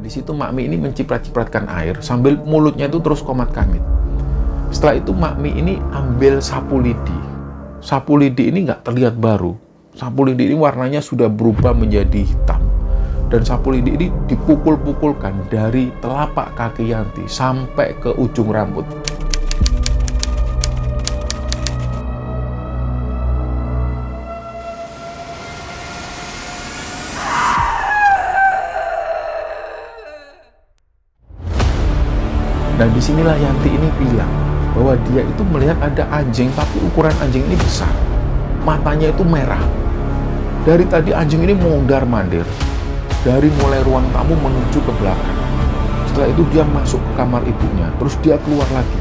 di situ Makmi ini menciprat-cipratkan air sambil mulutnya itu terus komat kamit. Setelah itu Makmi ini ambil sapu lidi. Sapu lidi ini nggak terlihat baru. Sapu lidi ini warnanya sudah berubah menjadi hitam. Dan sapu lidi ini dipukul-pukulkan dari telapak kaki Yanti sampai ke ujung rambut. Dan disinilah Yanti ini bilang bahwa dia itu melihat ada anjing, tapi ukuran anjing ini besar. Matanya itu merah. Dari tadi anjing ini mondar-mandir. Dari mulai ruang tamu menuju ke belakang. Setelah itu dia masuk ke kamar ibunya, terus dia keluar lagi.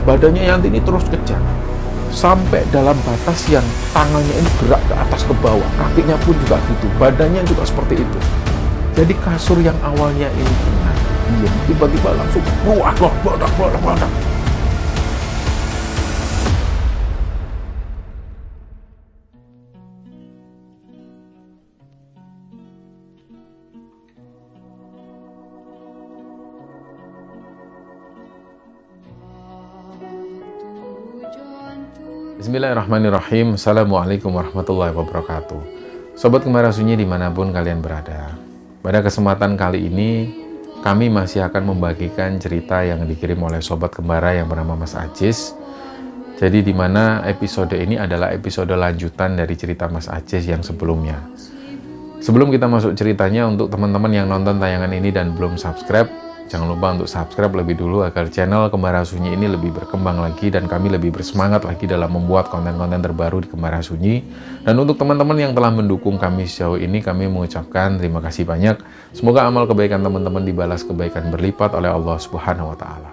Badannya Yanti ini terus kejar. Sampai dalam batas yang tangannya ini gerak ke atas ke bawah. Kakinya pun juga gitu. Badannya juga seperti itu. Jadi kasur yang awalnya ini tenang, diam, tiba-tiba langsung meledak. Bismillahirrahmanirrahim. Assalamualaikum warahmatullahi wabarakatuh. Sobat Kembara Sunyi dimanapun kalian berada. Pada kesempatan kali ini, kami masih akan membagikan cerita yang dikirim oleh Sobat Kembara yang bernama Mas Ajis. Jadi di mana episode ini adalah episode lanjutan dari cerita Mas Ajis yang sebelumnya. Sebelum kita masuk ceritanya, untuk teman-teman yang nonton tayangan ini dan belum subscribe, jangan lupa untuk subscribe lebih dulu agar channel Kembara Sunyi ini lebih berkembang lagi dan kami lebih bersemangat lagi dalam membuat konten-konten terbaru di Kembara Sunyi. Dan untuk teman-teman yang telah mendukung kami sejauh ini, kami mengucapkan terima kasih banyak. Semoga amal kebaikan teman-teman dibalas kebaikan berlipat oleh Allah Subhanahu wa Ta'ala.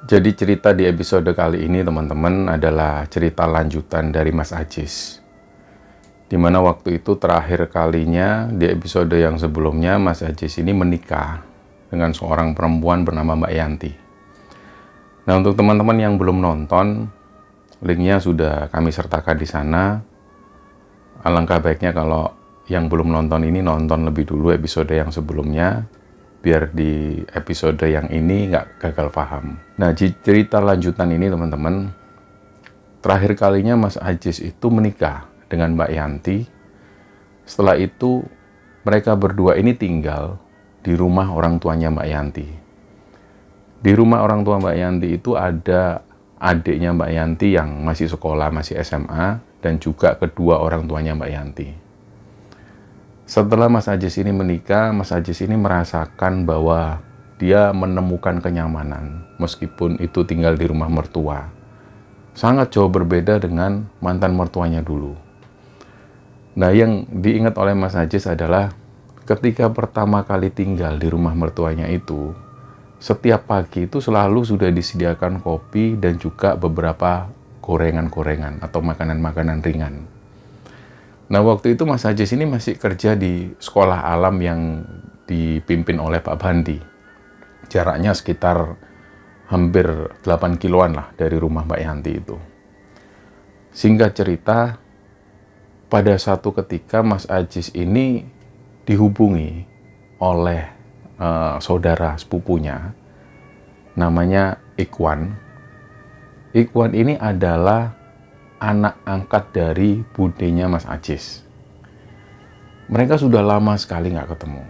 Jadi cerita di episode kali ini teman-teman adalah cerita lanjutan dari Mas Ajis. Dimana waktu itu terakhir kalinya di episode yang sebelumnya Mas Ajis ini menikah dengan seorang perempuan bernama Mbak Yanti. Nah, untuk teman-teman yang belum nonton, linknya sudah kami sertakan di sana. Alangkah baiknya kalau yang belum nonton ini nonton lebih dulu episode yang sebelumnya, biar di episode yang ini nggak gagal paham. Nah, cerita lanjutan ini teman-teman, terakhir kalinya Mas Ajis itu menikah dengan Mbak Yanti. Setelah itu mereka berdua ini tinggal di rumah orang tuanya Mbak Yanti. Di rumah orang tua Mbak Yanti itu ada adiknya Mbak Yanti yang masih sekolah, masih SMA, dan juga kedua orang tuanya Mbak Yanti. Setelah Mas Ajis ini menikah, Mas Ajis ini merasakan bahwa dia menemukan kenyamanan meskipun itu tinggal di rumah mertua. Sangat jauh berbeda dengan mantan mertuanya dulu. Nah, yang diingat oleh Mas Ajis adalah ketika pertama kali tinggal di rumah mertuanya itu, setiap pagi itu selalu sudah disediakan kopi dan juga beberapa gorengan-gorengan atau makanan-makanan ringan. Nah, waktu itu Mas Ajis ini masih kerja di sekolah alam yang dipimpin oleh Pak Bandi. Jaraknya sekitar hampir 8 kiloan lah dari rumah Mbak Yanti itu. Singkat cerita, pada satu ketika Mas Ajis ini dihubungi oleh saudara sepupunya, namanya Ikhwan. Ikhwan ini adalah anak angkat dari budenya Mas Ajis. Mereka sudah lama sekali nggak ketemu.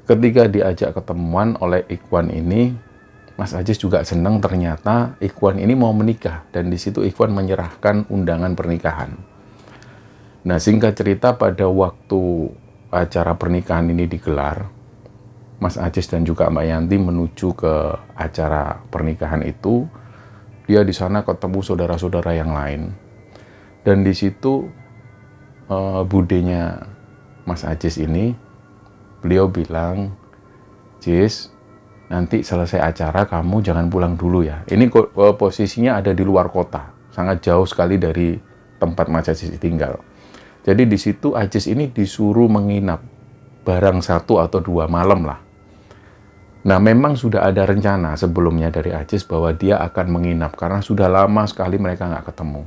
Ketika diajak ketemuan oleh Ikhwan ini, Mas Ajis juga senang ternyata Ikhwan ini mau menikah, dan di situ Ikhwan menyerahkan undangan pernikahan. Nah, singkat cerita pada waktu acara pernikahan ini digelar, Mas Ajis dan juga Mbak Yanti menuju ke acara pernikahan itu. Dia di sana ketemu saudara-saudara yang lain, dan di situ budenya Mas Ajis ini, beliau bilang, "Jis, nanti selesai acara kamu jangan pulang dulu ya." Ini posisinya ada di luar kota, sangat jauh sekali dari tempat Mas Ajis tinggal. Jadi di situ Ajis ini disuruh menginap barang 1 atau 2 malam lah. Nah, memang sudah ada rencana sebelumnya dari Ajis bahwa dia akan menginap karena sudah lama sekali mereka nggak ketemu.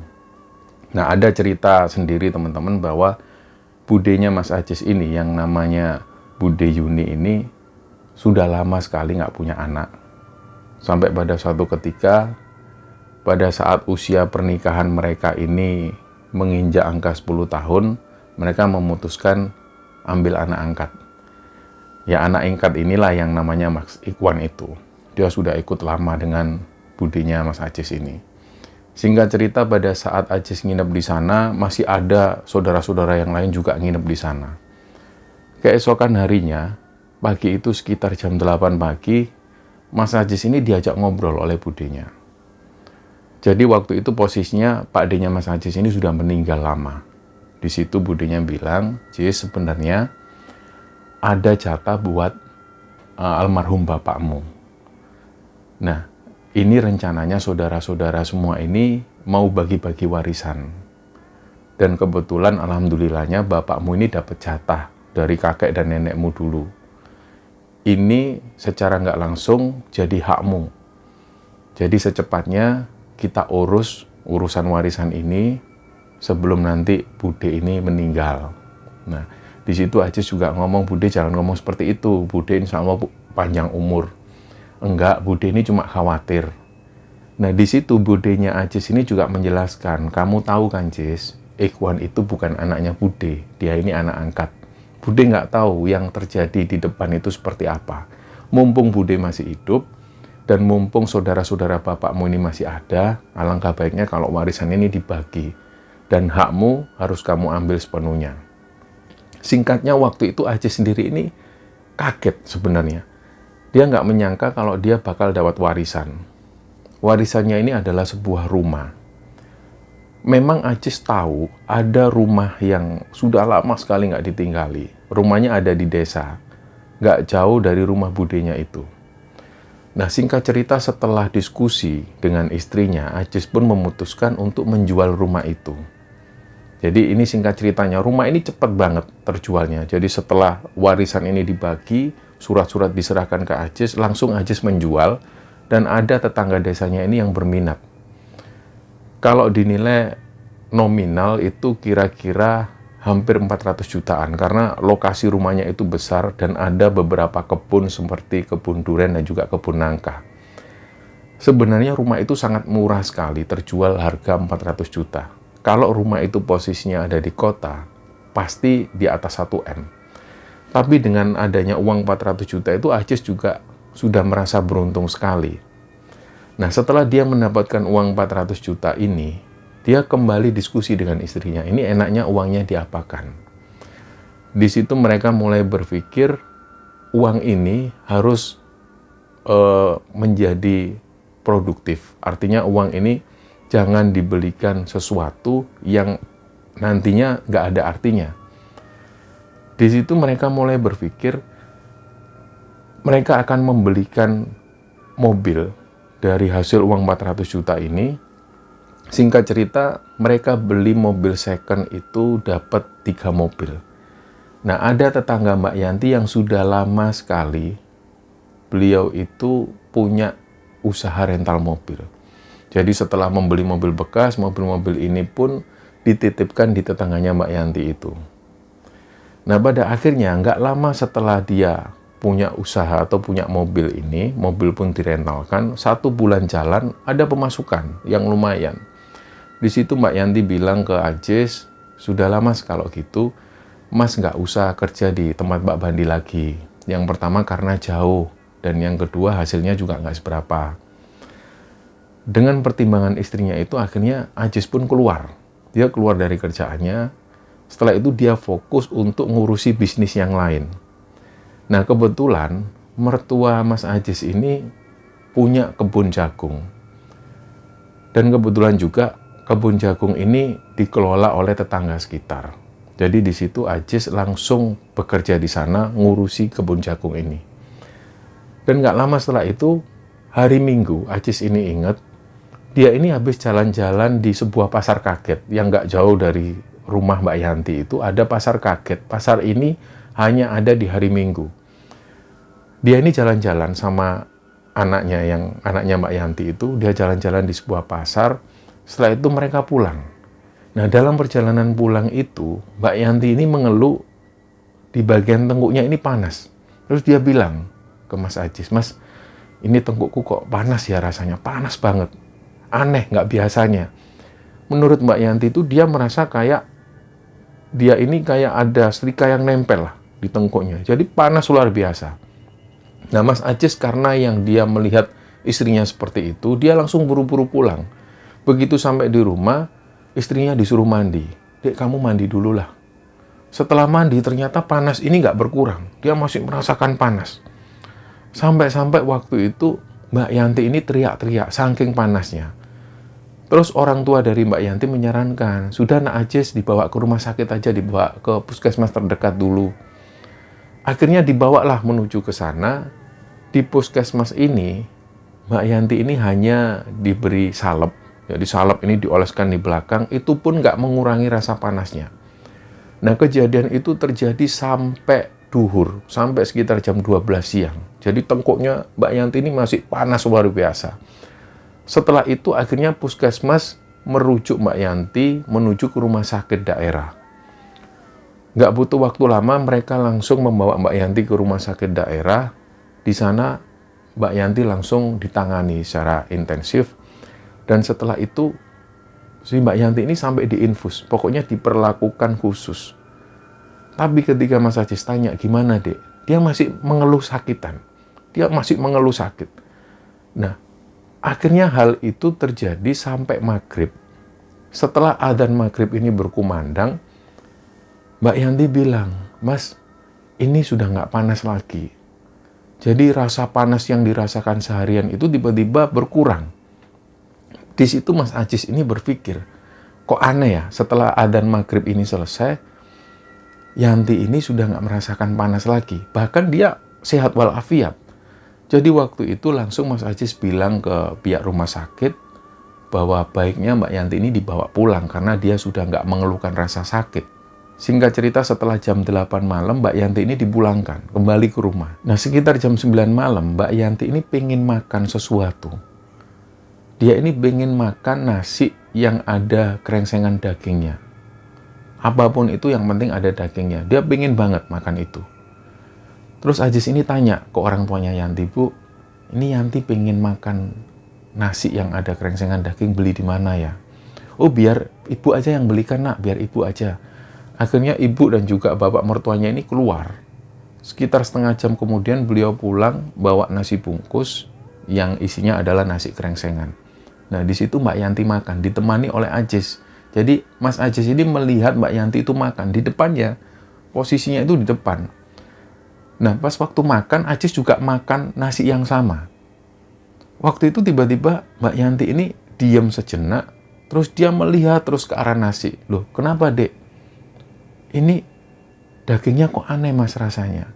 Nah, ada cerita sendiri teman-teman bahwa budenya Mas Ajis ini yang namanya Bude Yuni ini sudah lama sekali nggak punya anak. Sampai pada suatu ketika, pada saat usia pernikahan mereka ini menginjak angka 10 tahun, mereka memutuskan ambil anak angkat. Ya, anak angkat inilah yang namanya Mas Ikhwan itu. Dia sudah ikut lama dengan budenya Mas Ajis ini. Singkat cerita, pada saat Ajis nginep di sana, masih ada saudara-saudara yang lain juga nginep di sana. Keesokan harinya, pagi itu sekitar jam 8 pagi, Mas Ajis ini diajak ngobrol oleh budenya. Jadi waktu itu posisinya Pak D-nya Mas Ajis ini sudah meninggal lama. Di situ budenya bilang, "Jis, sebenarnya ada jatah buat almarhum bapakmu. Nah, ini rencananya saudara-saudara semua ini mau bagi-bagi warisan. Dan kebetulan alhamdulillahnya bapakmu ini dapat jatah dari kakek dan nenekmu dulu. Ini secara nggak langsung jadi hakmu. Jadi secepatnya kita urus urusan warisan ini sebelum nanti Bude ini meninggal." Nah, di situ Ajis juga ngomong, "Bude jangan ngomong seperti itu. Bude insya Allah panjang umur." "Enggak, Bude ini cuma khawatir." Nah, di situ budenya Ajis ini juga menjelaskan, "Kamu tahu kan, Jis, Ikhwan itu bukan anaknya Bude. Dia ini anak angkat. Bude nggak tahu yang terjadi di depan itu seperti apa. Mumpung Bude masih hidup, dan mumpung saudara-saudara bapakmu ini masih ada, alangkah baiknya kalau warisan ini dibagi. Dan hakmu harus kamu ambil sepenuhnya." Singkatnya, waktu itu Ajis sendiri ini kaget sebenarnya. Dia nggak menyangka kalau dia bakal dapat warisan. Warisannya ini adalah sebuah rumah. Memang Ajis tahu ada rumah yang sudah lama sekali nggak ditinggali. Rumahnya ada di desa, nggak jauh dari rumah budenya itu. Nah, singkat cerita, setelah diskusi dengan istrinya, Ajis pun memutuskan untuk menjual rumah itu. Jadi ini singkat ceritanya, rumah ini cepat banget terjualnya. Jadi setelah warisan ini dibagi, surat-surat diserahkan ke Ajis, langsung Ajis menjual, dan ada tetangga desanya ini yang berminat. Kalau dinilai nominal itu kira-kira hampir 400 jutaan, karena lokasi rumahnya itu besar dan ada beberapa kebun seperti kebun durian dan juga kebun nangka. Sebenarnya rumah itu sangat murah sekali, terjual harga 400 juta. Kalau rumah itu posisinya ada di kota, pasti di atas 1 M. Tapi dengan adanya uang 400 juta itu, Ajis juga sudah merasa beruntung sekali. Nah, setelah dia mendapatkan uang 400 juta ini, dia kembali diskusi dengan istrinya. Ini enaknya uangnya diapakan? Di situ mereka mulai berpikir, uang ini harus menjadi produktif. Artinya uang ini jangan dibelikan sesuatu yang nantinya nggak ada artinya. Di situ mereka mulai berpikir, mereka akan membelikan mobil dari hasil uang 400 juta ini. Singkat cerita, mereka beli mobil second itu dapat 3 mobil. Nah, ada tetangga Mbak Yanti yang sudah lama sekali, beliau itu punya usaha rental mobil. Jadi setelah membeli mobil bekas, mobil-mobil ini pun dititipkan di tetangganya Mbak Yanti itu. Nah, pada akhirnya nggak lama setelah dia punya usaha atau punya mobil ini, mobil pun direntalkan, 1 bulan jalan ada pemasukan yang lumayan. Di situ Mbak Yanti bilang ke Ajis, "Sudah lama kalau gitu, Mas nggak usah kerja di tempat Mbak Bandi lagi. Yang pertama karena jauh, dan yang kedua hasilnya juga nggak seberapa. Dengan pertimbangan istrinya itu, akhirnya Ajis pun keluar. Dia keluar dari kerjaannya. Setelah itu dia fokus untuk ngurusi bisnis yang lain. Nah, kebetulan mertua Mas Ajis ini punya kebun jagung. Dan kebetulan juga kebun jagung ini dikelola oleh tetangga sekitar. Jadi di situ Ajis langsung bekerja di sana ngurusi kebun jagung ini. Dan nggak lama setelah itu, hari Minggu, Ajis ini ingat, dia ini habis jalan-jalan di sebuah pasar kaget yang nggak jauh dari rumah Mbak Yanti. Itu ada pasar kaget. Pasar ini hanya ada di hari Minggu. Dia ini jalan-jalan sama anaknya Mbak Yanti itu, dia jalan-jalan di sebuah pasar. Setelah itu mereka pulang. Nah, dalam perjalanan pulang itu, Mbak Yanti ini mengeluh di bagian tengkuknya ini panas. Terus dia bilang ke Mas Ajis, "Mas, ini tengkukku kok panas ya rasanya, panas banget. Aneh, nggak biasanya." Menurut Mbak Yanti itu dia merasa kayak dia ini kayak ada setrika yang nempel lah di tengkuknya. Jadi panas luar biasa. Nah, Mas Ajis karena yang dia melihat istrinya seperti itu, dia langsung buru-buru pulang. Begitu sampai di rumah, istrinya disuruh mandi. "Dek, kamu mandi dulu lah." Setelah mandi, ternyata panas ini nggak berkurang. Dia masih merasakan panas. Sampai-sampai waktu itu, Mbak Yanti ini teriak-teriak, saking panasnya. Terus orang tua dari Mbak Yanti menyarankan, "Sudah nak Ajis, dibawa ke rumah sakit aja, dibawa ke puskesmas terdekat dulu." Akhirnya dibawalah menuju ke sana. Di puskesmas ini, Mbak Yanti ini hanya diberi salep. Jadi salep ini dioleskan di belakang, itu pun nggak mengurangi rasa panasnya. Nah, kejadian itu terjadi sampai duhur, sampai sekitar jam 12 siang. Jadi tengkuknya Mbak Yanti ini masih panas luar biasa. Setelah itu akhirnya puskesmas merujuk Mbak Yanti menuju ke rumah sakit daerah. Nggak butuh waktu lama, mereka langsung membawa Mbak Yanti ke rumah sakit daerah. Di sana Mbak Yanti langsung ditangani secara intensif. Dan setelah itu, si Mbak Yanti ini sampai diinfus. Pokoknya diperlakukan khusus. Tapi ketika Mas Ajis tanya, "Gimana, Dek?" Dia masih mengeluh sakitan. Dia masih mengeluh sakit. Nah, akhirnya hal itu terjadi sampai maghrib. Setelah adzan maghrib ini berkumandang, Mbak Yanti bilang, "Mas, ini sudah nggak panas lagi." Jadi rasa panas yang dirasakan seharian itu tiba-tiba berkurang. Di situ Mas Ajis ini berpikir, kok aneh ya, setelah adzan maghrib ini selesai, Yanti ini sudah nggak merasakan panas lagi. Bahkan dia sehat walafiat. Jadi waktu itu langsung Mas Ajis bilang ke pihak rumah sakit bahwa baiknya Mbak Yanti ini dibawa pulang karena dia sudah nggak mengeluhkan rasa sakit. Singkat cerita, setelah jam 8 malam, Mbak Yanti ini dipulangkan, kembali ke rumah. Nah, sekitar jam 9 malam, Mbak Yanti ini pengen makan sesuatu. Dia ini pengen makan nasi yang ada krengsengan dagingnya. Apapun itu, yang penting ada dagingnya. Dia pengen banget makan itu. Terus Ajis ini tanya ke orang tuanya Yanti, "Bu, ini Yanti pengen makan nasi yang ada krengsengan daging, beli di mana ya?" "Oh, biar ibu aja yang belikan, nak, biar ibu aja." Akhirnya ibu dan juga bapak mertuanya ini keluar. Sekitar setengah jam kemudian beliau pulang bawa nasi bungkus yang isinya adalah nasi krengsengan. Nah, di situ Mbak Yanti makan, ditemani oleh Ajis. Jadi Mas Ajis ini melihat Mbak Yanti itu makan di depannya, posisinya itu di depan. Nah, pas waktu makan, Ajis juga makan nasi yang sama. Waktu itu tiba-tiba Mbak Yanti ini diam sejenak, terus dia melihat terus ke arah nasi. "Loh, kenapa, Dek? Ini dagingnya kok aneh, Mas, rasanya.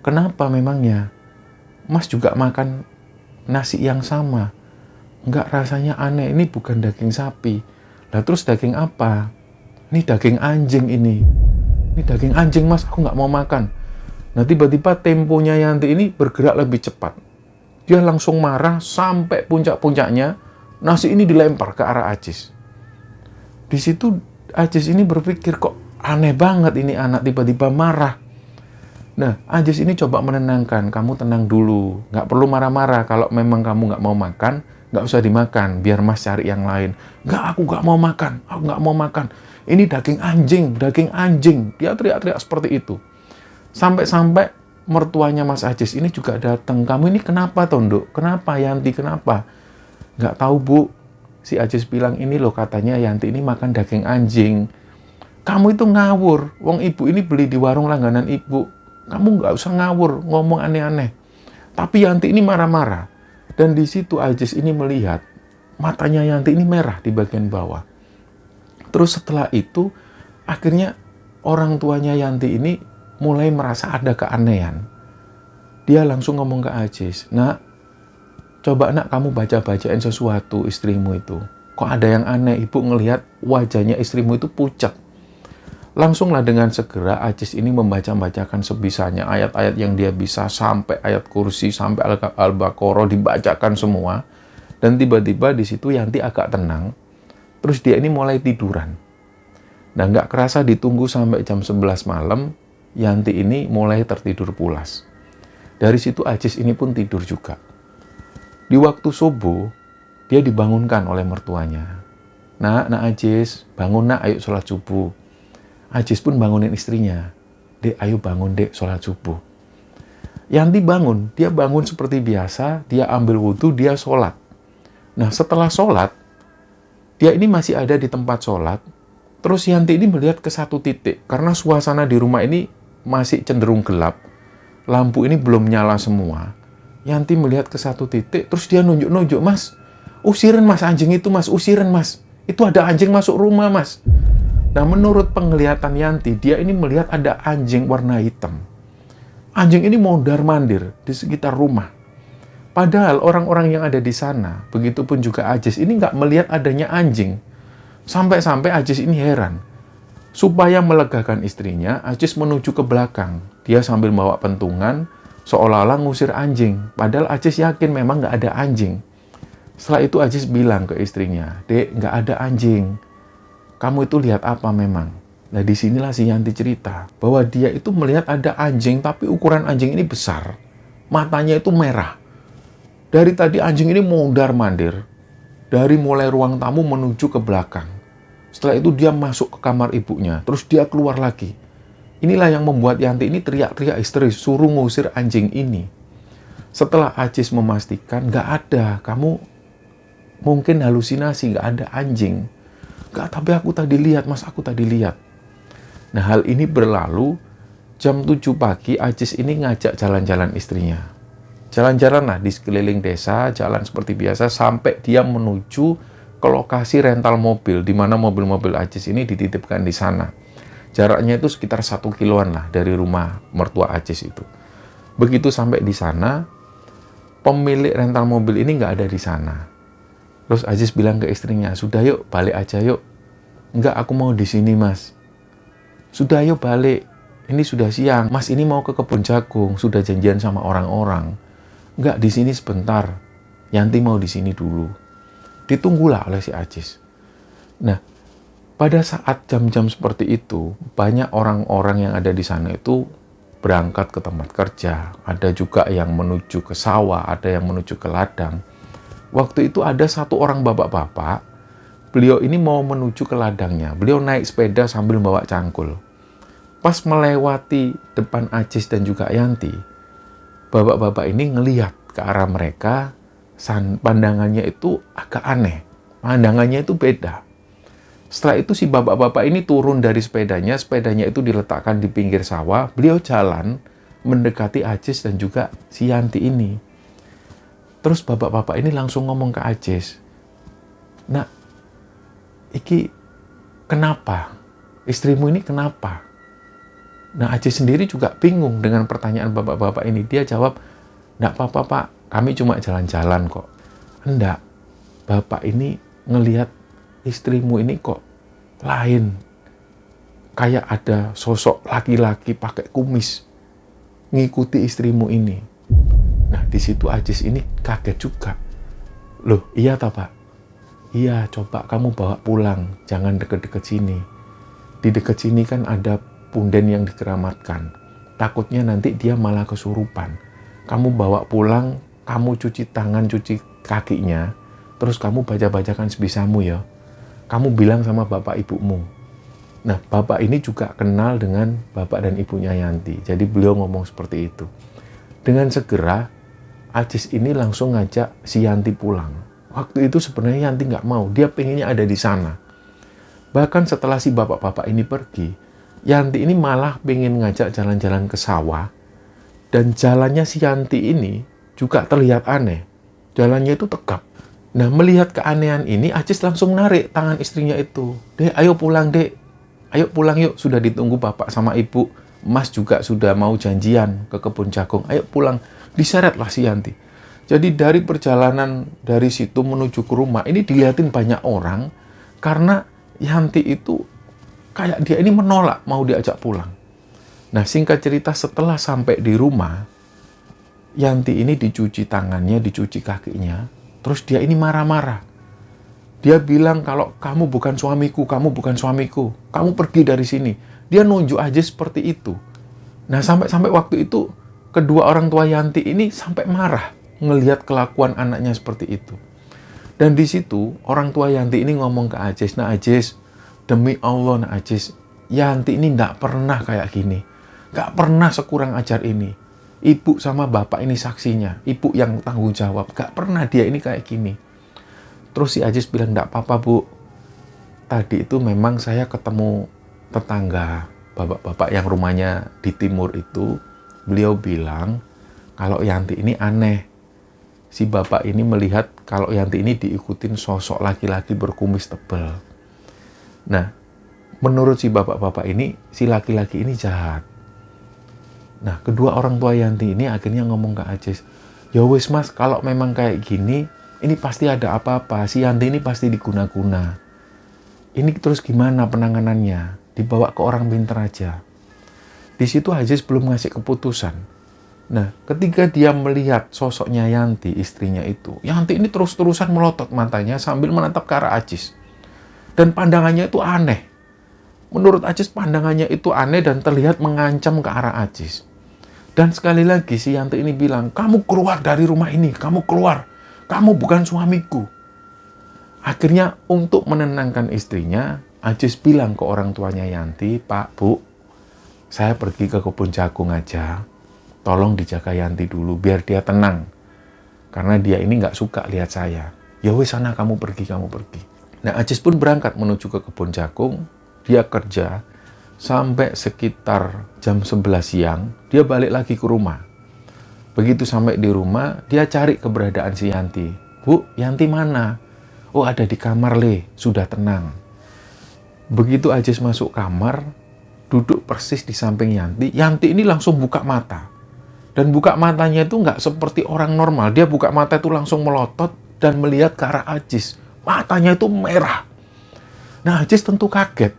Kenapa memangnya? Mas juga makan nasi yang sama. Enggak, rasanya aneh, ini bukan daging sapi. Lah terus daging apa? Ini daging anjing ini. Ini daging anjing, Mas, aku nggak mau makan." Nah, tiba-tiba temponya Yanti ini bergerak lebih cepat. Dia langsung marah sampai puncak-puncaknya, nasi ini dilempar ke arah Ajis. Di situ Ajis ini berpikir, kok aneh banget ini anak tiba-tiba marah. Nah, Ajis ini coba menenangkan, "Kamu tenang dulu, nggak perlu marah-marah. Kalau memang kamu nggak mau makan, nggak usah dimakan, biar Mas cari yang lain." "Nggak, aku nggak mau makan, aku nggak mau makan. Ini daging anjing, daging anjing." Dia teriak-teriak seperti itu. Sampai-sampai mertuanya Mas Ajis ini juga datang. Kamu ini kenapa, Tondok? Kenapa, Yanti? Kenapa? Nggak tahu, Bu. Si Ajis bilang, ini loh katanya Yanti ini makan daging anjing. Kamu itu ngawur. Wong ibu ini beli di warung langganan ibu. Kamu nggak usah ngawur, ngomong aneh-aneh. Tapi Yanti ini marah-marah. Dan di situ Ajis ini melihat, matanya Yanti ini merah di bagian bawah. Terus setelah itu, akhirnya orang tuanya Yanti ini mulai merasa ada keanehan. Dia langsung ngomong ke Ajis, "Nak, coba nak kamu baca-bacain sesuatu istrimu itu. Kok ada yang aneh?" Ibu ngelihat wajahnya istrimu itu pucat. Langsunglah dengan segera Ajis ini membaca-bacakan sebisanya ayat-ayat yang dia bisa, sampai ayat kursi, sampai Al-Baqarah dibacakan semua. Dan tiba-tiba di situ Yanti agak tenang. Terus dia ini mulai tiduran. Nah, nggak kerasa ditunggu sampai jam 11 malam, Yanti ini mulai tertidur pulas. Dari situ Ajis ini pun tidur juga. Di waktu subuh, dia dibangunkan oleh mertuanya. Nak Ajis, bangun nak, ayo sholat subuh. Ajis pun bangunin istrinya. Dek, ayo bangun dek, sholat subuh. Yanti bangun, dia bangun seperti biasa, dia ambil wudhu, dia sholat. Nah, setelah sholat, dia ini masih ada di tempat sholat. Terus Yanti ini melihat ke satu titik. Karena suasana di rumah ini masih cenderung gelap. Lampu ini belum nyala semua. Yanti melihat ke satu titik. Terus dia nunjuk-nunjuk. "Mas, usirin mas anjing itu mas. Usirin mas. Itu ada anjing masuk rumah mas." Nah, menurut penglihatan Yanti, dia ini melihat ada anjing warna hitam. Anjing ini mondar-mandir di sekitar rumah. Padahal orang-orang yang ada di sana, begitupun juga Ajis, ini nggak melihat adanya anjing. Sampai-sampai Ajis ini heran. Supaya melegakan istrinya, Ajis menuju ke belakang. Dia sambil bawa pentungan, seolah-olah ngusir anjing. Padahal Ajis yakin memang nggak ada anjing. Setelah itu Ajis bilang ke istrinya, "Dek, nggak ada anjing. Kamu itu lihat apa memang?" Nah, disinilah si Yanti cerita, bahwa dia itu melihat ada anjing, tapi ukuran anjing ini besar. Matanya itu merah. Dari tadi anjing ini mondar-mandir. Dari mulai ruang tamu menuju ke belakang. Setelah itu dia masuk ke kamar ibunya. Terus dia keluar lagi. Inilah yang membuat Yanti ini teriak-teriak histeris, suruh ngusir anjing ini. Setelah Ajis memastikan, nggak ada. Kamu mungkin halusinasi, nggak ada anjing. Nggak, tapi aku tadi lihat, mas, aku tadi lihat. Nah, hal ini berlalu. Jam 7 pagi, Ajis ini ngajak jalan-jalan istrinya. Jalan-jalan lah di sekeliling desa, jalan seperti biasa, sampai dia menuju ke lokasi rental mobil, di mana mobil-mobil Ajis ini dititipkan di sana. Jaraknya itu sekitar 1 kiloan lah dari rumah mertua Ajis itu. Begitu sampai di sana, pemilik rental mobil ini nggak ada di sana. Terus Ajis bilang ke istrinya, "Sudah yuk, balik aja yuk." "Enggak, aku mau di sini, mas." "Sudah yuk balik, ini sudah siang. Mas ini mau ke kebun jagung, sudah janjian sama orang-orang." "Enggak, di sini sebentar. Yanti mau di sini dulu." Ditunggulah oleh si Ajis. Nah, pada saat jam-jam seperti itu, banyak orang-orang yang ada di sana itu berangkat ke tempat kerja. Ada juga yang menuju ke sawah, ada yang menuju ke ladang. Waktu itu ada satu orang bapak-bapak, beliau ini mau menuju ke ladangnya. Beliau naik sepeda sambil bawa cangkul. Pas melewati depan Ajis dan juga Yanti, bapak-bapak ini ngelihat ke arah mereka, pandangannya itu agak aneh. Pandangannya itu beda. Setelah itu si bapak-bapak ini turun dari sepedanya itu diletakkan di pinggir sawah. Beliau jalan mendekati Ajis dan juga si Yanti ini. Terus bapak-bapak ini langsung ngomong ke Ajis, "Nak, iki kenapa? Istrimu ini kenapa?" Nah, Ajis sendiri juga bingung dengan pertanyaan bapak-bapak ini. Dia jawab, "Nggak apa-apa, Pak. Kami cuma jalan-jalan kok." "Enggak. Bapak ini ngelihat istrimu ini kok lain. Kayak ada sosok laki-laki pakai kumis ngikuti istrimu ini." Nah, di situ Ajis ini kaget juga. "Loh, iya tak, Pak?" "Iya, coba kamu bawa pulang. Jangan deket-deket sini. Di deket sini kan ada punden yang dikeramatkan. Takutnya nanti dia malah kesurupan. Kamu bawa pulang, kamu cuci tangan, cuci kakinya, terus kamu baca-bacakan sebisamu ya. Kamu bilang sama bapak ibumu." Nah, bapak ini juga kenal dengan bapak dan ibunya Yanti. Jadi beliau ngomong seperti itu. Dengan segera, Ajis ini langsung ngajak si Yanti pulang. Waktu itu sebenarnya Yanti nggak mau. Dia pengennya ada di sana. Bahkan setelah si bapak-bapak ini pergi, Yanti ini malah pengen ngajak jalan-jalan ke sawah. Dan jalannya si Yanti ini juga terlihat aneh. Jalannya itu tegap. Nah, melihat keanehan ini, Ajis langsung narik tangan istrinya itu. Dek, ayo pulang, Dek. Ayo pulang yuk, sudah ditunggu bapak sama ibu. Mas juga sudah mau janjian ke kebun jagung. Ayo pulang. Diseretlah si Yanti. Jadi dari perjalanan dari situ menuju ke rumah, ini dilihatin banyak orang. Karena Yanti itu kayak dia ini menolak mau diajak pulang. Nah, singkat cerita setelah sampai di rumah, Yanti ini dicuci tangannya, dicuci kakinya. Terus dia ini marah-marah. Dia bilang kalau kamu bukan suamiku, kamu bukan suamiku. Kamu pergi dari sini. Dia nunjuk aja seperti itu. Nah, sampai waktu itu, kedua orang tua Yanti ini sampai marah ngelihat kelakuan anaknya seperti itu. Dan di situ, orang tua Yanti ini ngomong ke Ajis, "Nah Ajis, demi Allah, nah Ajis, Yanti ini nggak pernah kayak gini. Nggak pernah sekurang ajar ini. Ibu sama bapak ini saksinya. Ibu yang tanggung jawab. Nggak pernah dia ini kayak gini." Terus si Ajis bilang, "Nggak apa-apa, Bu. Tadi itu memang saya ketemu tetangga, bapak-bapak yang rumahnya di timur itu. Beliau bilang, kalau Yanti ini aneh. Si bapak ini melihat kalau Yanti ini diikutin sosok laki-laki berkumis tebal. Nah, menurut si bapak-bapak ini, si laki-laki ini jahat. Nah, kedua orang tua Yanti ini akhirnya ngomong ke Ajis, ya wis mas, kalau memang kayak gini, ini pasti ada apa-apa. Si Yanti ini pasti diguna-guna. Ini terus gimana penanganannya? Dibawa ke orang pintar aja." Di situ Ajis belum ngasih keputusan. Nah, ketika dia melihat sosoknya Yanti, istrinya itu, Yanti ini terus-terusan melotot matanya sambil menatap ke arah Ajis. Dan pandangannya itu aneh. Menurut Ajis, pandangannya itu aneh dan terlihat mengancam ke arah Ajis. Dan sekali lagi si Yanti ini bilang, "Kamu keluar dari rumah ini, kamu keluar. Kamu bukan suamiku." Akhirnya untuk menenangkan istrinya, Ajis bilang ke orang tuanya Yanti, "Pak, Bu, saya pergi ke kebun jagung aja. Tolong dijaga Yanti dulu, biar dia tenang. Karena dia ini nggak suka lihat saya. Ya wes sana kamu pergi, kamu pergi." Nah, Ajis pun berangkat menuju ke kebun jagung. Dia kerja sampai sekitar jam 11 siang, dia balik lagi ke rumah. Begitu sampai di rumah, dia cari keberadaan si Yanti. "Bu, Yanti mana?" "Oh, ada di kamar, Le. Sudah tenang." Begitu Ajis masuk kamar, duduk persis di samping Yanti, Yanti ini langsung buka mata. Dan buka matanya itu nggak seperti orang normal. Dia buka mata itu langsung melotot dan melihat ke arah Ajis. Matanya itu merah. Nah, Ajis tentu kaget.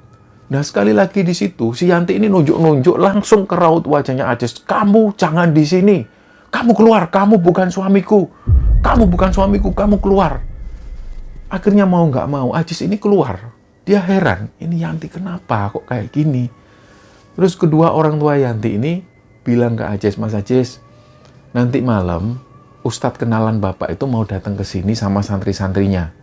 Nah, sekali lagi di situ, si Yanti ini nunjuk-nunjuk langsung ke raut wajahnya Ajis. "Kamu jangan di sini. Kamu keluar, kamu bukan suamiku. Kamu bukan suamiku, kamu keluar." Akhirnya mau nggak mau, Ajis ini keluar. Dia heran, ini Yanti kenapa kok kayak gini? Terus kedua orang tua Yanti ini bilang ke Ajis, "Mas Ajis, nanti malam Ustadz kenalan Bapak itu mau datang ke sini sama santri-santrinya.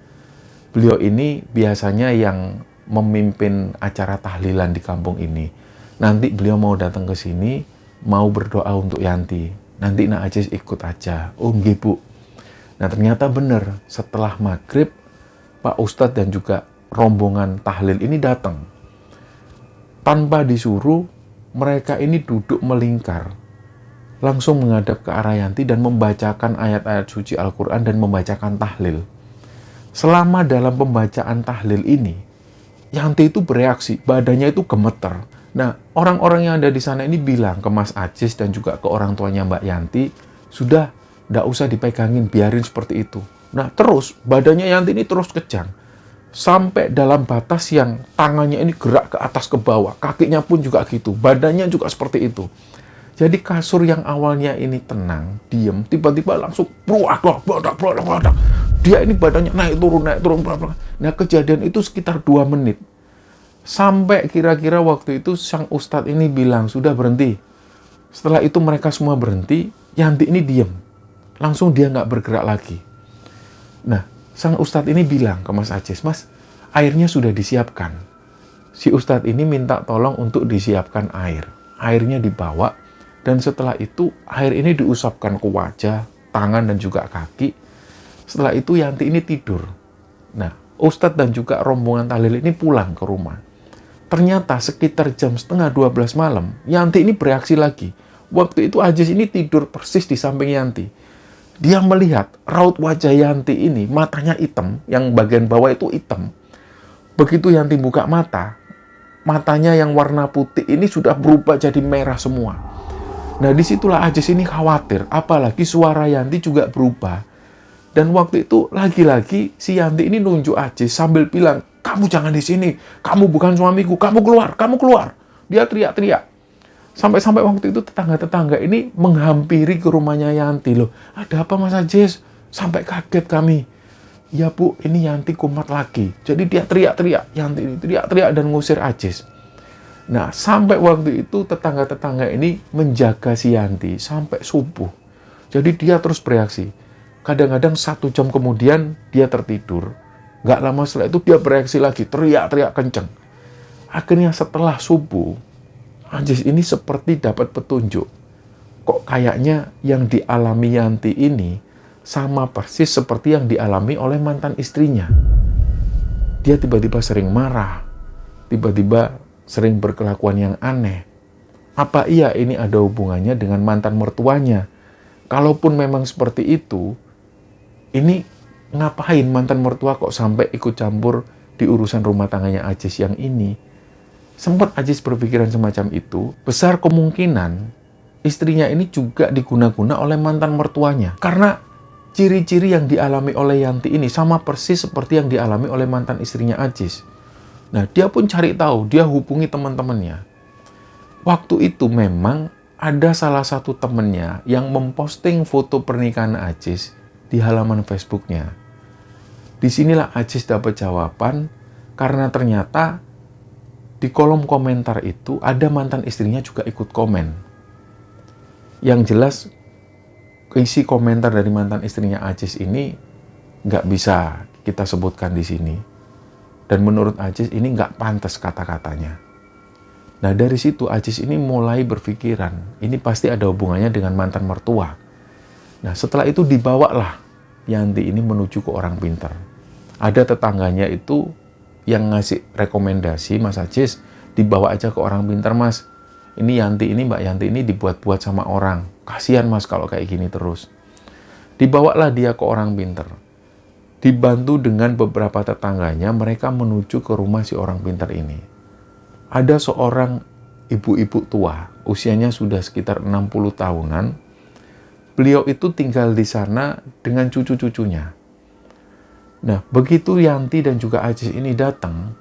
Beliau ini biasanya yang memimpin acara tahlilan di kampung ini. Nanti beliau mau datang ke sini, mau berdoa untuk Yanti. Nanti Nak Ajis ikut aja." "Oh nggih, Bu." Nah, ternyata benar. Setelah maghrib, Pak Ustadz dan juga rombongan tahlil ini datang. Tanpa disuruh, mereka ini duduk melingkar. Langsung menghadap ke arah Yanti dan membacakan ayat-ayat suci Al-Quran dan membacakan tahlil. Selama dalam pembacaan tahlil ini, Yanti itu bereaksi, badannya itu gemeter. Nah, orang-orang yang ada di sana ini bilang ke Mas Ajis dan juga ke orang tuanya Mbak Yanti, "Sudah, nggak usah dipegangin, biarin seperti itu." Nah, terus badannya Yanti ini terus kejang. Sampai dalam batas yang tangannya ini gerak ke atas ke bawah. Kakinya pun juga gitu, badannya juga seperti itu. Jadi kasur yang awalnya ini tenang, diem, tiba-tiba langsung bludak. Dia ini badannya naik turun. Nah, kejadian itu sekitar 2 menit. Sampai kira-kira waktu itu sang ustadz ini bilang, "Sudah berhenti." Setelah itu mereka semua berhenti, Yanti ini diem. Langsung dia nggak bergerak lagi. Nah, sang ustadz ini bilang ke Mas Ajis, "Mas, airnya sudah disiapkan. si ustadz ini minta tolong untuk disiapkan air. Airnya dibawa, dan setelah itu air ini diusapkan ke wajah, tangan, dan juga kaki. Setelah itu Yanti ini tidur. Nah, ustadz dan juga rombongan tahlil ini pulang ke rumah. Ternyata sekitar jam setengah 12 malam, Yanti ini bereaksi lagi. Waktu itu Ajis ini tidur persis di samping Yanti. Dia melihat raut wajah Yanti ini, matanya hitam, yang bagian bawah itu hitam. Begitu Yanti buka mata, matanya yang warna putih ini sudah berubah jadi merah semua. Nah, disitulah Ajis ini khawatir, apalagi suara Yanti juga berubah. Dan waktu itu lagi-lagi si Yanti ini nunjuk Ajis sambil bilang, "Kamu jangan di sini, kamu bukan suamiku, kamu keluar, kamu keluar." Dia teriak-teriak. Sampai-sampai waktu itu tetangga-tetangga ini menghampiri ke rumahnya Yanti. Loh, ada apa Mas Ajis? Sampai kaget kami. Ya Bu, ini Yanti kumat lagi. Jadi dia teriak-teriak, Yanti ini teriak-teriak dan ngusir Ajis. Nah, sampai waktu itu tetangga-tetangga ini menjaga si Yanti sampai subuh. Jadi dia terus bereaksi. Kadang-kadang 1 jam kemudian dia tertidur. Nggak lama setelah itu dia bereaksi lagi, teriak-teriak kenceng. Akhirnya setelah subuh, Ajis ini seperti dapat petunjuk. Kok kayaknya yang dialami Yanti ini sama persis seperti yang dialami oleh mantan istrinya. Dia tiba-tiba sering marah, tiba-tiba sering berkelakuan yang aneh. Apa iya ini ada hubungannya dengan mantan mertuanya? Kalaupun memang seperti itu, ini ngapain mantan mertua kok sampai ikut campur di urusan rumah tangganya Ajis yang ini? Sempat Ajis berpikiran semacam itu, besar kemungkinan istrinya ini juga diguna-guna oleh mantan mertuanya. Karena ciri-ciri yang dialami oleh Yanti ini sama persis seperti yang dialami oleh mantan istrinya Ajis. Nah, dia pun cari tahu, dia hubungi teman-temannya. Waktu itu memang ada salah satu temannya yang memposting foto pernikahan Ajis di halaman Facebooknya. Disinilah Ajis dapat jawaban, karena ternyata di kolom komentar itu ada mantan istrinya juga ikut komen. Yang jelas isi komentar dari mantan istrinya Ajis ini nggak bisa kita sebutkan di sini. Dan menurut Ajis ini nggak pantas kata-katanya. Nah, dari situ Ajis ini mulai berpikiran, ini pasti ada hubungannya dengan mantan mertua. Nah, setelah itu dibawalah Yanti ini menuju ke orang pintar. Ada tetangganya itu yang ngasih rekomendasi, Mas Ajis, dibawa aja ke orang pintar Mas. Ini Yanti ini, Mbak Yanti ini dibuat-buat sama orang. Kasihan Mas kalau kayak gini terus. Dibawalah dia ke orang pintar. Dibantu dengan beberapa tetangganya, mereka menuju ke rumah si orang pintar ini. Ada seorang ibu-ibu tua, usianya sudah sekitar 60 tahunan. Beliau itu tinggal di sana dengan cucu-cucunya. Nah, begitu Yanti dan juga Ajis ini datang,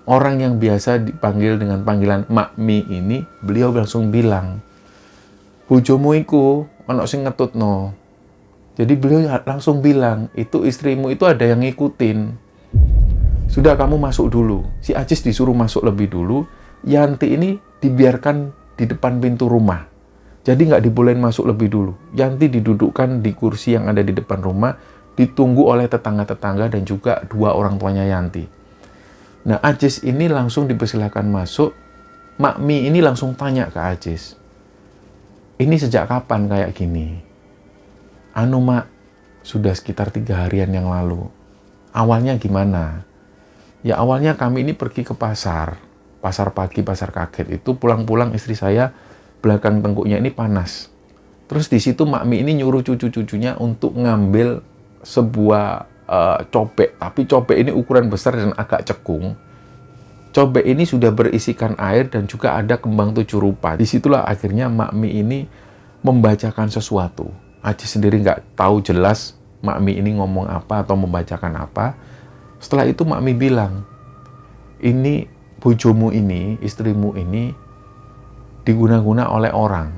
orang yang biasa dipanggil dengan panggilan Mak Mi ini, beliau langsung bilang, "Bojomu iku ono sing ngetutno." Jadi beliau langsung bilang, "Itu istrimu itu ada yang ngikutin. Sudah, kamu masuk dulu." Si Ajis disuruh masuk lebih dulu, Yanti ini dibiarkan di depan pintu rumah. Jadi nggak dibolehin masuk lebih dulu. Yanti didudukkan di kursi yang ada di depan rumah, ditunggu oleh tetangga-tetangga dan juga 2 orang tuanya Yanti. Nah, Ajis ini langsung dipersilakan masuk. Mak Mi ini langsung tanya ke Ajis, "Ini sejak kapan kayak gini?" "Anu Mak, sudah sekitar 3 harian yang lalu." "Awalnya gimana?" "Ya awalnya kami ini pergi ke pasar. Pasar pagi, pasar kaget itu, pulang-pulang istri saya belakang tengkuknya ini panas. Terus di situ Mak Mi ini nyuruh cucu-cucunya untuk ngambil sebuah cobek, tapi cobek ini ukuran besar dan agak cekung. Cobek ini sudah berisikan air dan juga ada kembang 7 rupa. Disitulah akhirnya Mak Mi ini membacakan sesuatu. Ajis sendiri nggak tahu jelas Mak Mi ini ngomong apa atau membacakan apa. Setelah itu Mak Mi bilang, "Ini bojomu ini, istrimu ini diguna-guna oleh orang.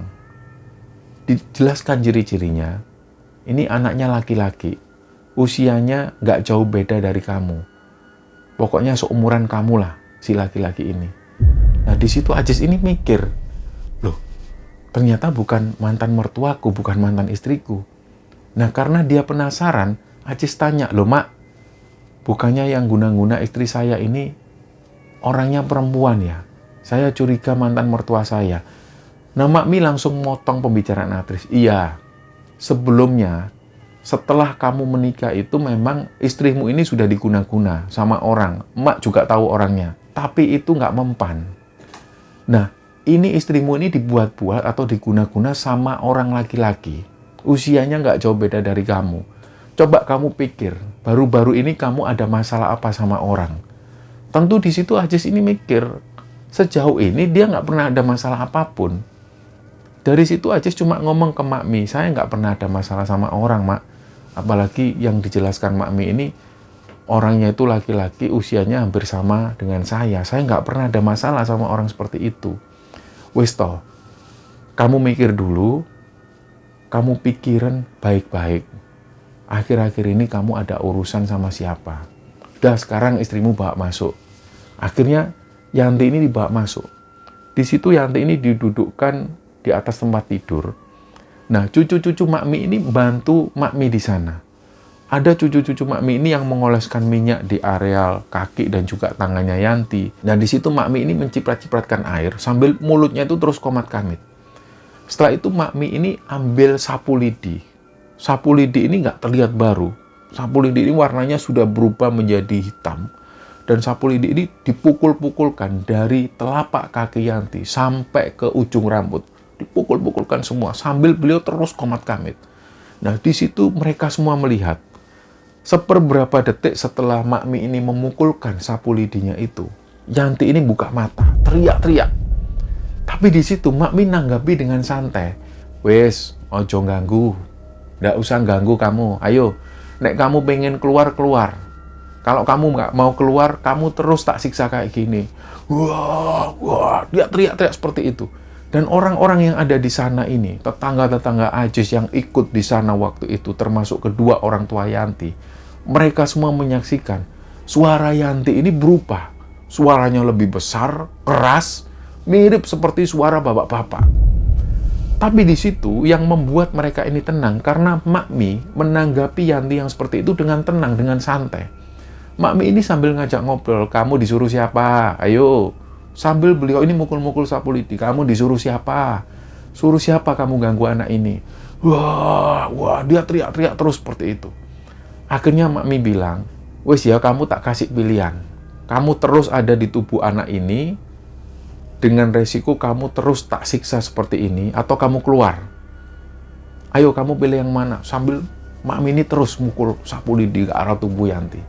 Dijelaskan ciri-cirinya. Ini anaknya laki-laki. Usianya nggak jauh beda dari kamu. Pokoknya seumuran kamu lah, si laki-laki ini." Nah, di situ Ajis ini mikir, loh, ternyata bukan mantan mertuaku, bukan mantan istriku. Nah, karena dia penasaran, Ajis tanya, "Loh Mak, bukannya yang guna-guna istri saya ini orangnya perempuan ya. Saya curiga mantan mertua saya. Nah, Mak Mi langsung motong pembicaraan aktris. Iya, sebelumnya, setelah kamu menikah itu memang istrimu ini sudah diguna-guna sama orang. Mak juga tahu orangnya. Tapi itu nggak mempan. Nah, ini istrimu ini dibuat-buat atau diguna-guna sama orang laki-laki. Usianya nggak jauh beda dari kamu. Coba kamu pikir, baru-baru ini kamu ada masalah apa sama orang. Tentu di situ Ajis ini mikir, sejauh ini dia nggak pernah ada masalah apapun. Dari situ Ajis cuma ngomong ke Mak Mi, saya nggak pernah ada masalah sama orang, Mak. Apalagi yang dijelaskan Mak Mi ini, orangnya itu laki-laki, usianya hampir sama dengan saya. Saya nggak pernah ada masalah sama orang seperti itu. Wis toh, kamu mikir dulu, kamu pikirin baik-baik. Akhir-akhir ini kamu ada urusan sama siapa? Udah, sekarang istrimu bawa masuk. Akhirnya Yanti ini dibawa masuk. Di situ Yanti ini didudukkan di atas tempat tidur. Nah, cucu-cucu Mak Mi ini bantu Mak Mi di sana. Ada cucu-cucu Mak Mi ini yang mengoleskan minyak di areal kaki dan juga tangannya Yanti. Dan di situ Mak Mi ini menciprat-cipratkan air sambil mulutnya itu terus komat-kamit. Setelah itu Mak Mi ini ambil sapu lidi. Sapu lidi ini nggak terlihat baru. Sapu lidi ini warnanya sudah berubah menjadi hitam. Dan sapu lidi ini dipukul-pukulkan dari telapak kaki Yanti sampai ke ujung rambut. Dipukul-pukulkan semua sambil beliau terus komat-kamit. Nah, di situ mereka semua melihat. Seperberapa detik setelah Mak Mi ini memukulkan sapu lidinya itu, Yanti ini buka mata, teriak-teriak. Tapi di situ Mak Mi nanggapi dengan santai. Wes, ojo ganggu. Nggak usah ganggu kamu. Ayo, nek kamu pengen keluar. Kalau kamu nggak mau keluar, kamu terus tak siksa kayak gini. Wah, dia teriak-teriak seperti itu. Dan orang-orang yang ada di sana ini, tetangga-tetangga Ajis yang ikut di sana waktu itu, termasuk kedua orang tua Yanti, mereka semua menyaksikan suara Yanti ini berubah. Suaranya lebih besar, keras, mirip seperti suara bapak-bapak. Tapi di situ yang membuat mereka ini tenang, karena Mak Mi menanggapi Yanti yang seperti itu dengan tenang, dengan santai. Mak Mi ini sambil ngajak ngobrol, kamu disuruh siapa? Ayo. Sambil beliau ini mukul-mukul sapu lidi, kamu disuruh siapa? Suruh siapa kamu ganggu anak ini? Wah, dia teriak-teriak terus seperti itu. Akhirnya Mak Mi bilang, wes ya kamu tak kasih pilihan. Kamu terus ada di tubuh anak ini, dengan resiko kamu terus tak siksa seperti ini, atau kamu keluar. Ayo kamu pilih yang mana? Sambil Mak Mi ini terus mukul sapu lidi ke arah tubuh Yanti.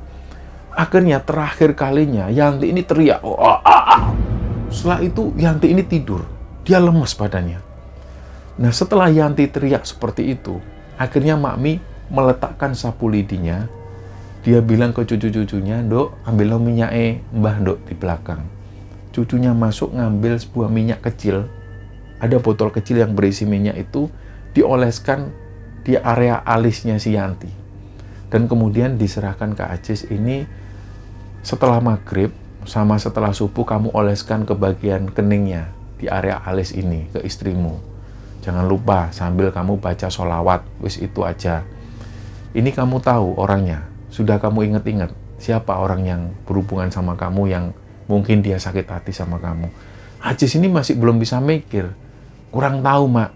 Akhirnya terakhir kalinya Yanti ini teriak. Setelah itu Yanti ini tidur. Dia lemas badannya. Nah, setelah Yanti teriak seperti itu, akhirnya Mak Mi meletakkan sapu lidinya. Dia bilang ke cucu-cucunya, "Dok, ambil minyaknya Mbah Dok di belakang." Cucunya masuk ngambil sebuah minyak kecil. Ada botol kecil yang berisi minyak itu dioleskan di area alisnya si Yanti. Dan kemudian diserahkan ke Ajis ini setelah maghrib sama setelah subuh kamu oleskan ke bagian keningnya di area alis ini ke istrimu. Jangan lupa sambil kamu baca sholawat, wis itu aja. Ini kamu tahu orangnya, sudah kamu ingat-ingat siapa orang yang berhubungan sama kamu yang mungkin dia sakit hati sama kamu. Ajis ini masih belum bisa mikir, kurang tahu Mak,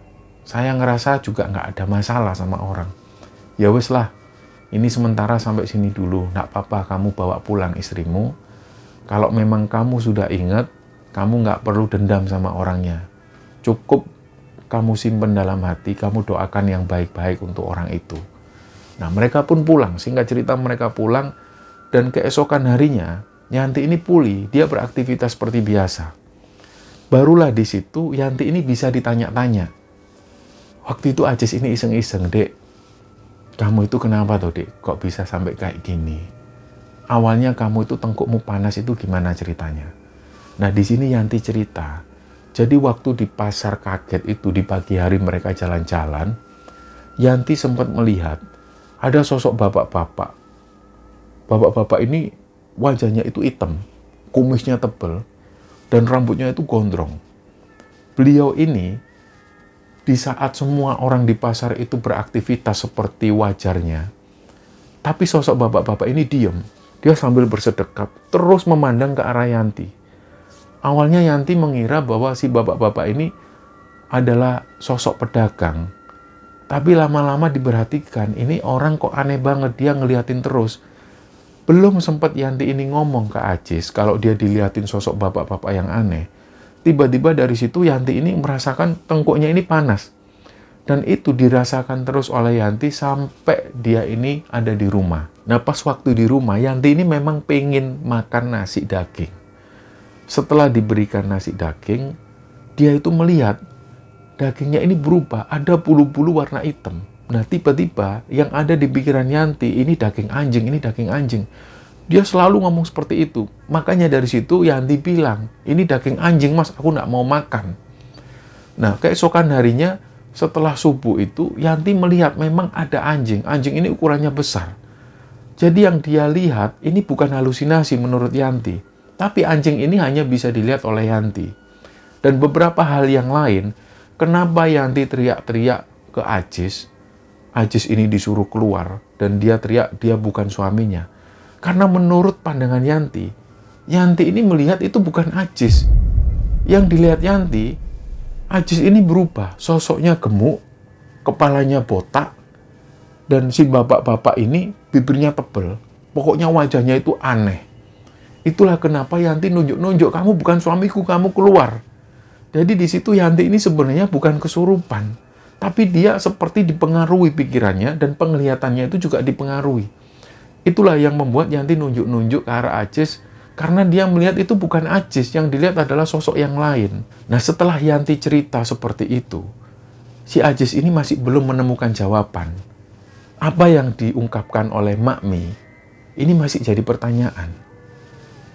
saya ngerasa juga nggak ada masalah sama orang. Ya wis lah, ini sementara sampai sini dulu, nggak apa-apa kamu bawa pulang istrimu. Kalau memang kamu sudah ingat, kamu nggak perlu dendam sama orangnya. Cukup kamu simpen dalam hati, kamu doakan yang baik-baik untuk orang itu. Nah, mereka pun pulang. Singkat cerita mereka pulang, dan keesokan harinya, Yanti ini pulih, dia beraktivitas seperti biasa. Barulah di situ, Yanti ini bisa ditanya-tanya. Waktu itu Ajis ini iseng-iseng, "Dek, kamu itu kenapa tuh, Dek? Kok bisa sampai kayak gini? Awalnya kamu itu tengkukmu panas itu gimana ceritanya?" Nah, di sini Yanti cerita. Jadi waktu di pasar kaget itu di pagi hari mereka jalan-jalan, Yanti sempat melihat ada sosok bapak-bapak. Bapak-bapak ini wajahnya itu hitam, kumisnya tebal, dan rambutnya itu gondrong. Beliau ini di saat semua orang di pasar itu beraktivitas seperti wajarnya, tapi sosok bapak-bapak ini diam. Dia sambil bersedekap, terus memandang ke arah Yanti. Awalnya Yanti mengira bahwa si bapak-bapak ini adalah sosok pedagang. Tapi lama-lama diperhatikan, ini orang kok aneh banget, dia ngeliatin terus. Belum sempat Yanti ini ngomong ke Ajis kalau dia diliatin sosok bapak-bapak yang aneh. Tiba-tiba dari situ Yanti ini merasakan tengkuknya ini panas. Dan itu dirasakan terus oleh Yanti sampai dia ini ada di rumah. Nah pas waktu di rumah, Yanti ini memang pengen makan nasi daging. Setelah diberikan nasi daging, dia itu melihat dagingnya ini berubah, ada bulu-bulu warna hitam. Nah tiba-tiba yang ada di pikiran Yanti, ini daging anjing, ini daging anjing. Dia selalu ngomong seperti itu. Makanya dari situ Yanti bilang, ini daging anjing mas, aku nggak mau makan. Nah keesokan harinya, setelah subuh itu, Yanti melihat memang ada anjing. Anjing ini ukurannya besar. Jadi yang dia lihat, ini bukan halusinasi menurut Yanti. Tapi anjing ini hanya bisa dilihat oleh Yanti. Dan beberapa hal yang lain, kenapa Yanti teriak-teriak ke Ajis? Ajis ini disuruh keluar, dan dia teriak, dia bukan suaminya. Karena menurut pandangan Yanti, Yanti ini melihat itu bukan Ajis. Yang dilihat Yanti, Ajis ini berubah, sosoknya gemuk, kepalanya botak, dan si bapak-bapak ini bibirnya tebal. Pokoknya wajahnya itu aneh. Itulah kenapa Yanti nunjuk-nunjuk, kamu bukan suamiku, kamu keluar. Jadi di situ Yanti ini sebenarnya bukan kesurupan, tapi dia seperti dipengaruhi pikirannya dan penglihatannya itu juga dipengaruhi. Itulah yang membuat Yanti nunjuk-nunjuk ke arah Ajis, karena dia melihat itu bukan Ajis, yang dilihat adalah sosok yang lain. Nah setelah Yanti cerita seperti itu, si Ajis ini masih belum menemukan jawaban. Apa yang diungkapkan oleh Makmi, ini masih jadi pertanyaan.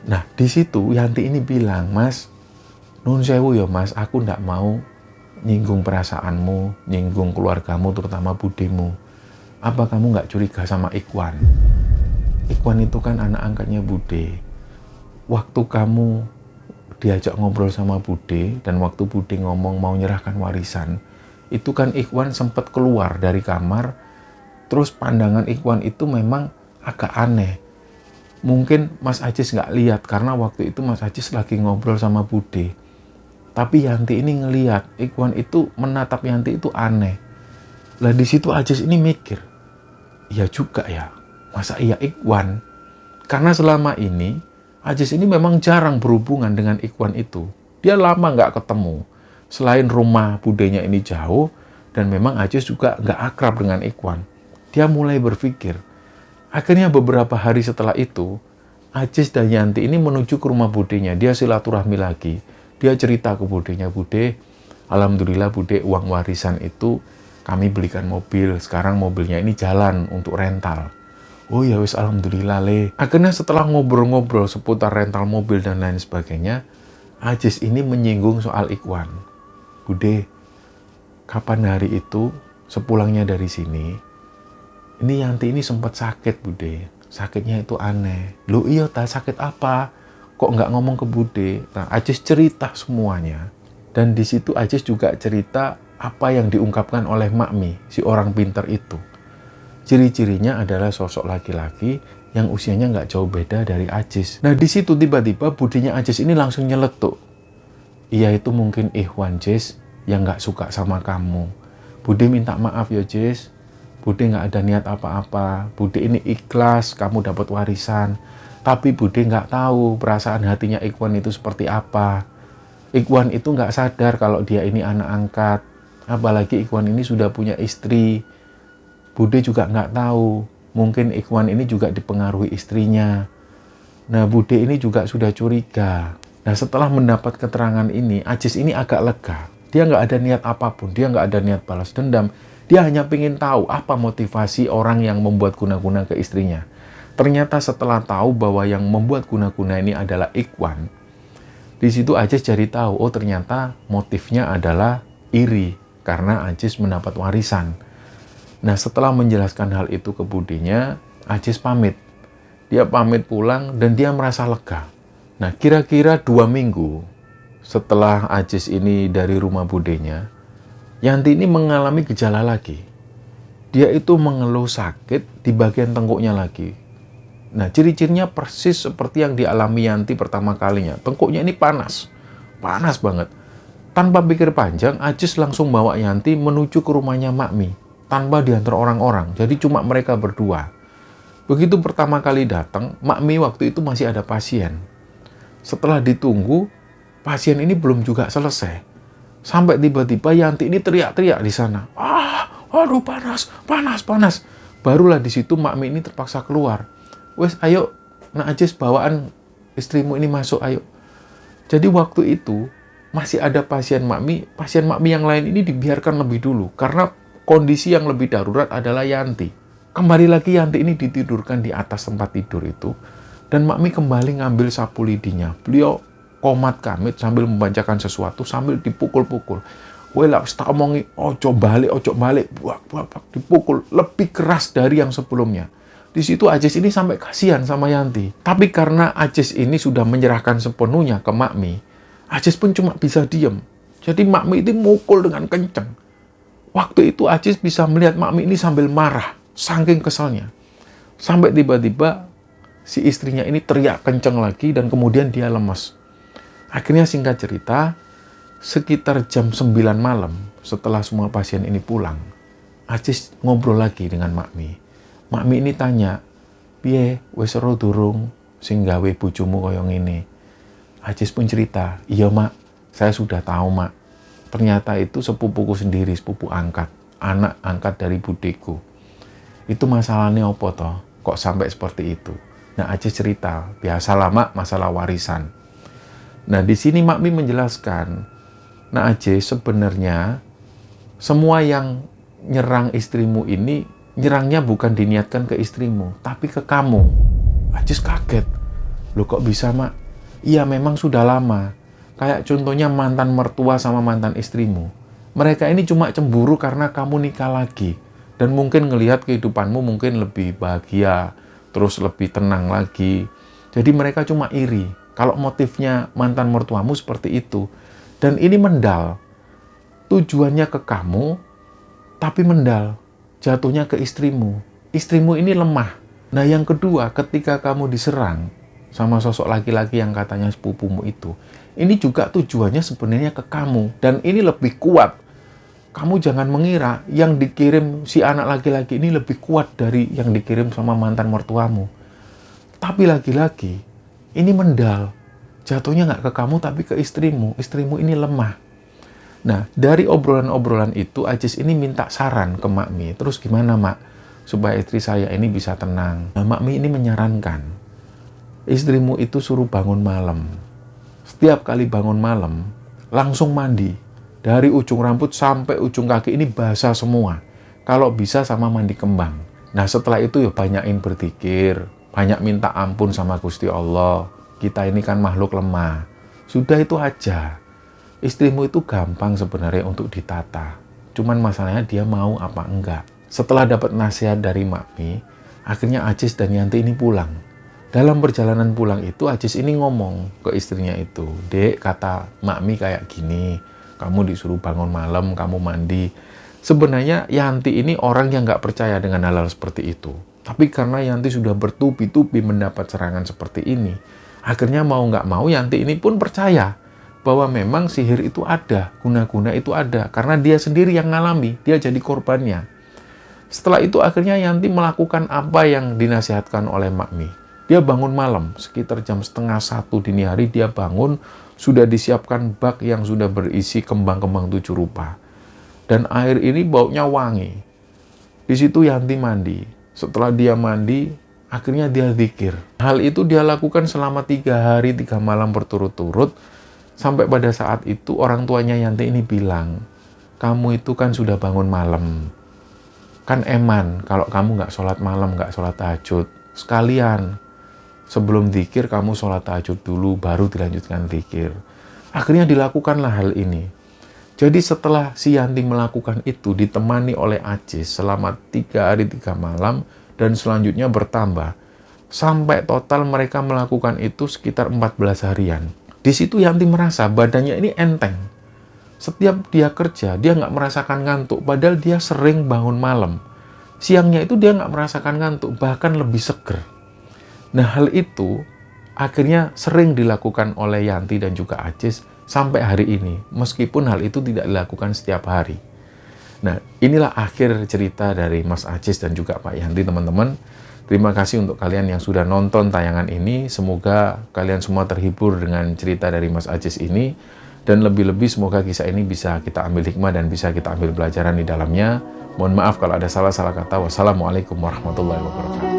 Nah di situ Yanti ini bilang, mas, nun sewu ya mas, aku ndak mau nyinggung perasaanmu, nyinggung keluargamu, terutama budemu. Apa kamu nggak curiga sama Ikhwan? Ikhwan itu kan anak angkatnya Bude. Waktu kamu diajak ngobrol sama Bude, dan waktu Bude ngomong mau nyerahkan warisan, itu kan Ikhwan sempat keluar dari kamar, terus pandangan Ikhwan itu memang agak aneh. Mungkin Mas Ajis nggak lihat, karena waktu itu Mas Ajis lagi ngobrol sama Bude. Tapi Yanti ini ngelihat, Ikhwan itu menatap Yanti itu aneh. Lah di situ Ajis ini mikir, iya juga ya, masa iya Ikhwan? Karena selama ini, Ajis ini memang jarang berhubungan dengan Ikhwan itu. Dia lama nggak ketemu. Selain rumah Budenya ini jauh, dan memang Ajis juga nggak akrab dengan Ikhwan. Dia mulai berpikir. Akhirnya beberapa hari setelah itu, Ajis dan Yanti ini menuju ke rumah Budenya. Dia silaturahmi lagi. Dia cerita ke Budenya, Bude, alhamdulillah Bude, uang warisan itu kami belikan mobil. Sekarang mobilnya ini jalan untuk rental. Oh ya wis, alhamdulillah le. Akhirnya setelah ngobrol-ngobrol seputar rental mobil dan lain sebagainya, Ajis ini menyinggung soal Ikhwan. Bude, kapan hari itu sepulangnya dari sini, ini Yanti ini sempat sakit, Bude. Sakitnya itu aneh. Loh iya, sakit apa? Kok nggak ngomong ke Bude? Nah, Ajis cerita semuanya. Dan di situ Ajis juga cerita apa yang diungkapkan oleh Makmi, si orang pintar itu. Ciri-cirinya adalah sosok laki-laki yang usianya nggak jauh beda dari Ajis. Nah, di situ tiba-tiba Budenya Ajis ini langsung nyeletuk. Iya, itu mungkin Ikhwan, Jis, yang nggak suka sama kamu. Bude minta maaf ya, Jis. Bude nggak ada niat apa-apa. Bude ini ikhlas kamu dapat warisan. Tapi Bude nggak tahu perasaan hatinya Ikhwan itu seperti apa. Ikhwan itu nggak sadar kalau dia ini anak angkat. Apalagi Ikhwan ini sudah punya istri. Bude juga nggak tahu. Mungkin Ikhwan ini juga dipengaruhi istrinya. Nah Bude ini juga sudah curiga. Nah setelah mendapat keterangan ini, Ajis ini agak lega. Dia nggak ada niat apapun. Dia nggak ada niat balas dendam. Dia hanya ingin tahu apa motivasi orang yang membuat guna-guna ke istrinya. Ternyata setelah tahu bahwa yang membuat guna-guna ini adalah Ikhwan, di situ Ajis jadi tahu, oh ternyata motifnya adalah iri karena Ajis mendapat warisan. Nah setelah menjelaskan hal itu ke Budenya, Ajis pamit. Dia pamit pulang dan dia merasa lega. Nah kira-kira 2 minggu setelah Ajis ini dari rumah Budenya, Yanti ini mengalami gejala lagi. Dia itu mengeluh sakit di bagian tengkuknya lagi. Nah, ciri-cirinya persis seperti yang dialami Yanti pertama kalinya. Tengkuknya ini panas. panas banget. Tanpa pikir panjang, Ajis langsung bawa Yanti menuju ke rumahnya Makmi, tanpa diantar orang-orang, jadi cuma mereka berdua. Begitu pertama kali datang, Makmi waktu itu masih ada pasien. Setelah ditunggu, pasien ini belum juga selesai. Sampai tiba-tiba Yanti ini teriak-teriak di sana. Aduh panas, panas, panas. Barulah di situ Makmi ini terpaksa keluar. Wes, ayo, Nak Ajis bawaan istrimu ini masuk, ayo. Jadi waktu itu masih ada pasien Makmi yang lain ini dibiarkan lebih dulu karena kondisi yang lebih darurat adalah Yanti. Kembali lagi Yanti ini ditidurkan di atas tempat tidur itu dan Makmi kembali ngambil sapu lidinya. Beliau komat kamit sambil membacakan sesuatu sambil dipukul-pukul. Wela tak omongi ojo balik, buak, dipukul lebih keras dari yang sebelumnya. Di situ Ajis ini sampai kasihan sama Yanti. Tapi karena Ajis ini sudah menyerahkan sepenuhnya ke Makmi, Ajis pun cuma bisa diem. Jadi Makmi itu mukul dengan kenceng. Waktu itu Ajis bisa melihat Makmi ini sambil marah, saking keselnya. Sampai tiba-tiba si istrinya ini teriak kenceng lagi dan kemudian dia lemes. Akhirnya singkat cerita, sekitar jam 9 malam setelah semua pasien ini pulang, Ajis ngobrol lagi dengan Makmi. Makmi ini tanya, "Piye, wis ero durung sing gawe bojomu kaya ngene?" Ajis pun cerita, "Iya Mak, saya sudah tahu Mak. Ternyata itu sepupuku sendiri, sepupu angkat, anak angkat dari budeku. Itu masalahnya apa toh? Kok sampai seperti itu?" Nah Ajis cerita, "Biasalah Mak, masalah warisan." Nah di sini Makmi menjelaskan, "Nah Ajis, sebenarnya semua yang nyerang istrimu ini, nyerangnya bukan diniatkan ke istrimu, tapi ke kamu." Ajis kaget. "Loh kok bisa Mak?" "Iya memang sudah lama. Kayak contohnya mantan mertua sama mantan istrimu. Mereka ini cuma cemburu karena kamu nikah lagi. Dan mungkin ngelihat kehidupanmu mungkin lebih bahagia, terus lebih tenang lagi. Jadi mereka cuma iri. Kalau motifnya mantan mertuamu seperti itu. Dan ini mendal. Tujuannya ke kamu, tapi mendal. Jatuhnya ke istrimu. Istrimu ini lemah. Nah yang kedua, ketika kamu diserang sama sosok laki-laki yang katanya sepupumu itu, ini juga tujuannya sebenarnya ke kamu. Dan ini lebih kuat. Kamu jangan mengira yang dikirim si anak laki-laki ini lebih kuat dari yang dikirim sama mantan mertuamu. Tapi lagi-lagi, ini mendal. Jatuhnya nggak ke kamu tapi ke istrimu. Istrimu ini lemah." Nah, dari obrolan-obrolan itu, Ajis ini minta saran ke Makmi. "Terus gimana Mak? Supaya istri saya ini bisa tenang." Nah, Makmi ini menyarankan, "Istrimu itu suruh bangun malam. Setiap kali bangun malam, langsung mandi. Dari ujung rambut sampai ujung kaki ini basah semua. Kalau bisa sama mandi kembang. Nah setelah itu ya banyakin berzikir, banyak minta ampun sama Gusti Allah. Kita ini kan makhluk lemah. Sudah itu aja. Istrimu itu gampang sebenarnya untuk ditata. Cuman masalahnya dia mau apa enggak." Setelah dapat nasihat dari Makmi, akhirnya Ajis dan Yanti ini pulang. Dalam perjalanan pulang itu Ajis ini ngomong ke istrinya itu, "Dek, kata Makmi kayak gini, kamu disuruh bangun malam, kamu mandi." Sebenarnya Yanti ini orang yang nggak percaya dengan hal-hal seperti itu. Tapi karena Yanti sudah bertubi-tubi mendapat serangan seperti ini, akhirnya mau nggak mau Yanti ini pun percaya bahwa memang sihir itu ada, guna-guna itu ada. Karena dia sendiri yang ngalami, dia jadi korbannya. Setelah itu akhirnya Yanti melakukan apa yang dinasihatkan oleh Makmi. Dia bangun malam, sekitar jam 12:30 dini hari dia bangun, sudah disiapkan bak yang sudah berisi kembang-kembang 7 rupa. Dan air ini baunya wangi. Di situ Yanti mandi. Setelah dia mandi, akhirnya dia zikir. Hal itu dia lakukan selama 3 hari 3 malam berturut-turut. Sampai pada saat itu orang tuanya Yanti ini bilang, "Kamu itu kan sudah bangun malam. Kan eman kalau kamu nggak sholat malam, nggak sholat tahajud. Sekalian, sebelum zikir kamu sholat tahajud dulu, baru dilanjutkan zikir." Akhirnya dilakukanlah hal ini. Jadi setelah si Yanti melakukan itu, ditemani oleh Ajis selama 3 hari 3 malam, dan selanjutnya bertambah. Sampai total mereka melakukan itu sekitar 14 harian. Di situ Yanti merasa badannya ini enteng. Setiap dia kerja, dia nggak merasakan ngantuk, padahal dia sering bangun malam. Siangnya itu dia nggak merasakan ngantuk, bahkan lebih seger. Nah hal itu akhirnya sering dilakukan oleh Yanti dan juga Ajis sampai hari ini, meskipun hal itu tidak dilakukan setiap hari. Nah, inilah akhir cerita dari Mas Ajis dan juga Pak Yandri, teman-teman. Terima kasih untuk kalian yang sudah nonton tayangan ini. Semoga kalian semua terhibur dengan cerita dari Mas Ajis ini. Dan lebih-lebih semoga kisah ini bisa kita ambil hikmah dan bisa kita ambil pelajaran di dalamnya. Mohon maaf kalau ada salah-salah kata. Wassalamualaikum warahmatullahi wabarakatuh.